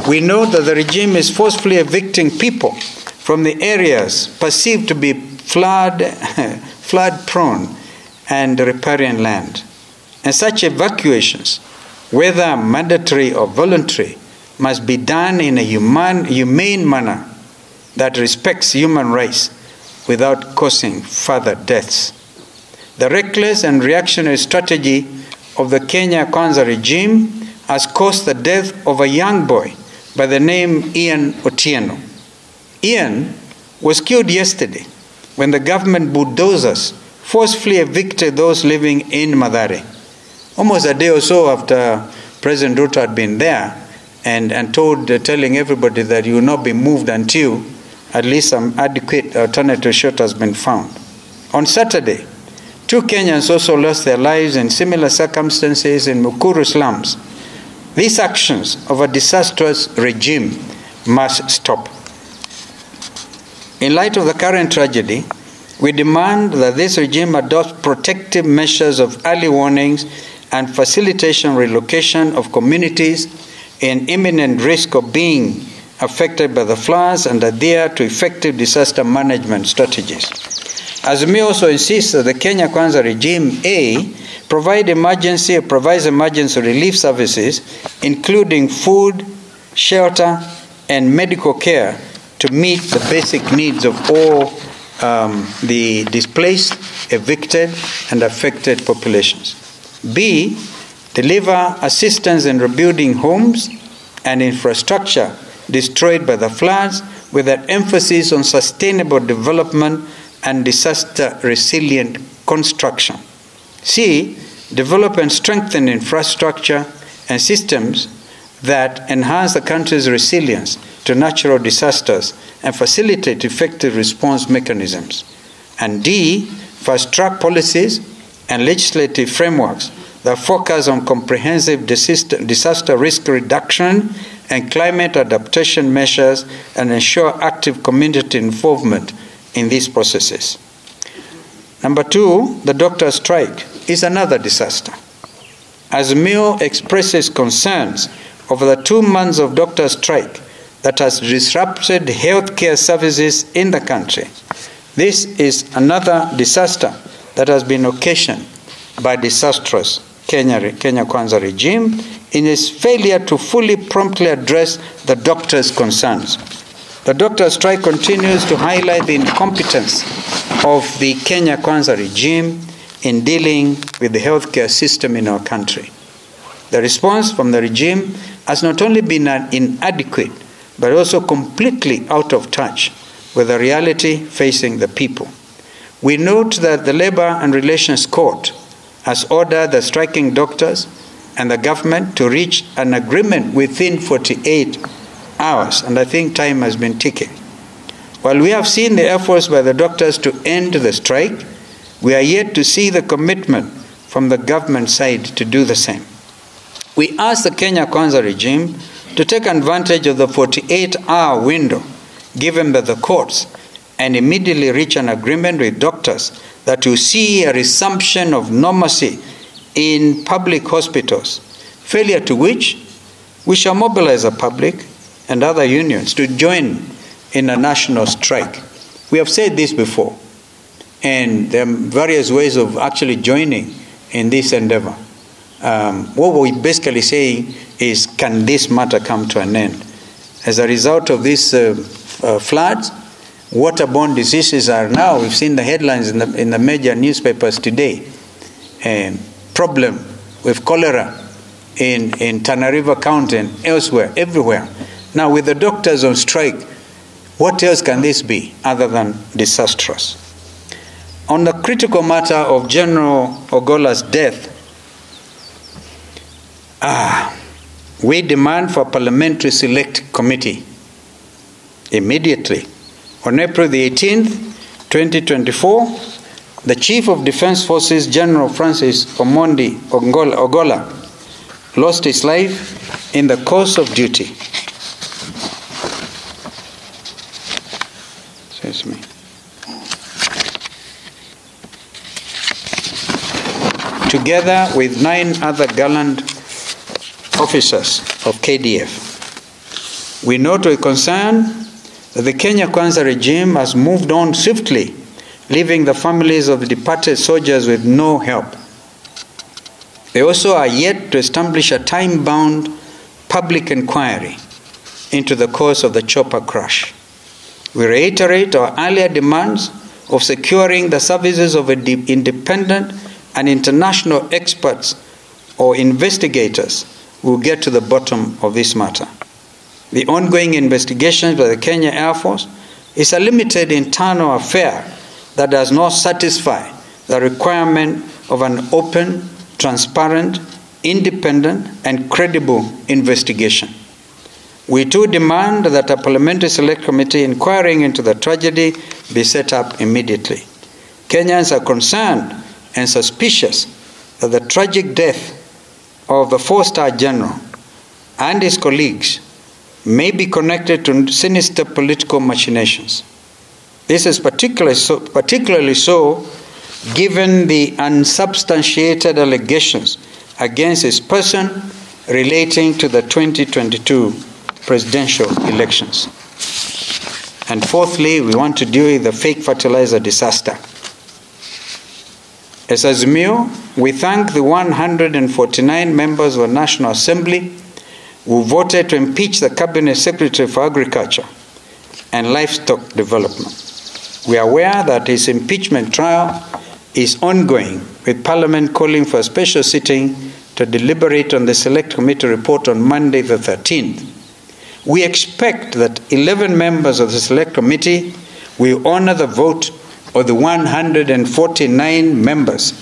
We know that the regime is forcefully evicting people from the areas perceived to be flood-prone and riparian land. And such evacuations, whether mandatory or voluntary, must be done in a humane manner that respects human rights without causing further deaths. The reckless and reactionary strategy of the Kenya Kwanza regime has caused the death of a young boy by the name Ian Otieno. Ian was killed yesterday when the government bulldozers forcefully evicted those living in Mathare. Almost a day or so after President Ruto had been there and telling everybody that you will not be moved until at least some adequate alternative shelter has been found. On Saturday, 2 Kenyans also lost their lives in similar circumstances in Mukuru slums. These actions of a disastrous regime must stop. In light of the current tragedy, we demand that this regime adopt protective measures of early warnings and facilitation relocation of communities in imminent risk of being affected by the floods and adhere to effective disaster management strategies. Azimio also insists that the Kenya Kwanza regime, provides emergency relief services, including food, shelter, and medical care to meet the basic needs of all the displaced, evicted, and affected populations. B, deliver assistance in rebuilding homes and infrastructure destroyed by the floods with an emphasis on sustainable development and disaster-resilient construction. C, develop and strengthen infrastructure and systems that enhance the country's resilience to natural disasters and facilitate effective response mechanisms. And D, fast-track policies and legislative frameworks that focus on comprehensive disaster risk reduction and climate adaptation measures and ensure active community involvement in these processes. Number 2, the doctor strike is another disaster. Azimio expresses concerns over the 2 months of doctor strike that has disrupted healthcare services in the country. This is another disaster that has been occasioned by disastrous Kenya Kwanza regime in its failure to fully promptly address the doctors' concerns. The doctor strike continues to highlight the incompetence of the Kenya Kwanza regime in dealing with the healthcare system in our country. The response from the regime has not only been inadequate, but also completely out of touch with the reality facing the people. We note that the Labor and Relations Court has ordered the striking doctors and the government to reach an agreement within 48 hours, and I think time has been ticking. While we have seen the efforts by the doctors to end the strike, we are yet to see the commitment from the government side to do the same. We ask the Kenya Kwanza regime to take advantage of the 48-hour window given by the courts and immediately reach an agreement with doctors that will see a resumption of normalcy in public hospitals, failure to which we shall mobilize the public and other unions to join in a national strike. We have said this before, and there are various ways of actually joining in this endeavor. What we're basically saying is, can this matter come to an end? As a result of these floods, waterborne diseases are now, we've seen the headlines in the major newspapers today, problem with cholera in Tana River County and elsewhere, everywhere. Now, with the doctors on strike, what else can this be other than disastrous? On the critical matter of General Ogola's death, we demand for a parliamentary select committee immediately. On April the 18th, 2024, the Chief of Defense Forces, General Francis Omondi Ogola, lost his life in the course of duty. Together with 9 other gallant officers of KDF. We note with concern that the Kenya Kwanza regime has moved on swiftly, leaving the families of the departed soldiers with no help. They also are yet to establish a time-bound public inquiry into the cause of the chopper crash. We reiterate our earlier demands of securing the services of independent and international experts or investigators who will get to the bottom of this matter. The ongoing investigations by the Kenya Air Force is a limited internal affair that does not satisfy the requirement of an open, transparent, independent, and credible investigation. We too demand that a parliamentary select committee inquiring into the tragedy be set up immediately. Kenyans are concerned and suspicious that the tragic death of the four-star general and his colleagues may be connected to sinister political machinations. This is particularly so given the unsubstantiated allegations against his person relating to the 2022 presidential elections. And fourthly, we want to deal with the fake fertilizer disaster. As Azimio, we thank the 149 members of the National Assembly who voted to impeach the Cabinet Secretary for Agriculture and Livestock Development. We are aware that his impeachment trial is ongoing, with Parliament calling for a special sitting to deliberate on the Select Committee report on Monday the 13th. We expect that 11 members of the Select Committee will honor the vote of the 149 members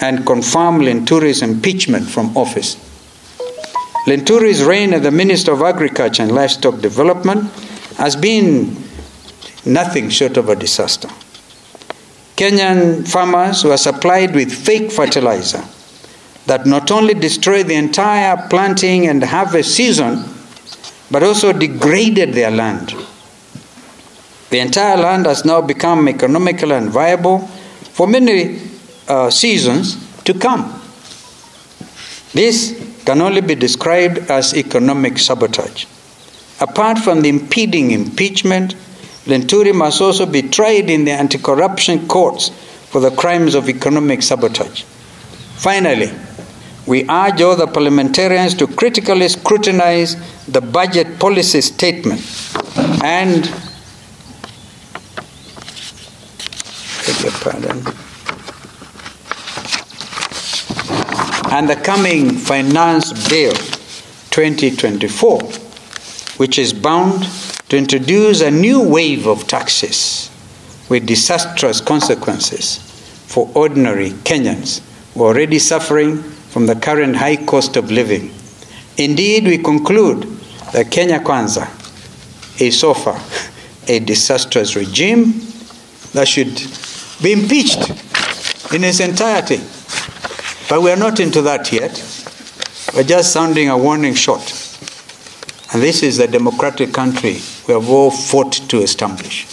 and confirm Linturi's impeachment from office. Linturi's reign as the Minister of Agriculture and Livestock Development has been nothing short of a disaster. Kenyan farmers were supplied with fake fertilizer that not only destroyed the entire planting and harvest season, but also degraded their land. The entire land has now become economical and viable for many seasons to come. This can only be described as economic sabotage. Apart from the impeding impeachment, Linturi must also be tried in the anti-corruption courts for the crimes of economic sabotage. Finally, we urge all the parliamentarians to critically scrutinize the budget policy statement and the coming Finance Bill 2024, which is bound to introduce a new wave of taxes with disastrous consequences for ordinary Kenyans who are already suffering from the current high cost of living. Indeed, we conclude that Kenya Kwanza is so far a disastrous regime that should be impeached in its entirety. But we are not into that yet. We're just sounding a warning shot. And this is the democratic country we have all fought to establish.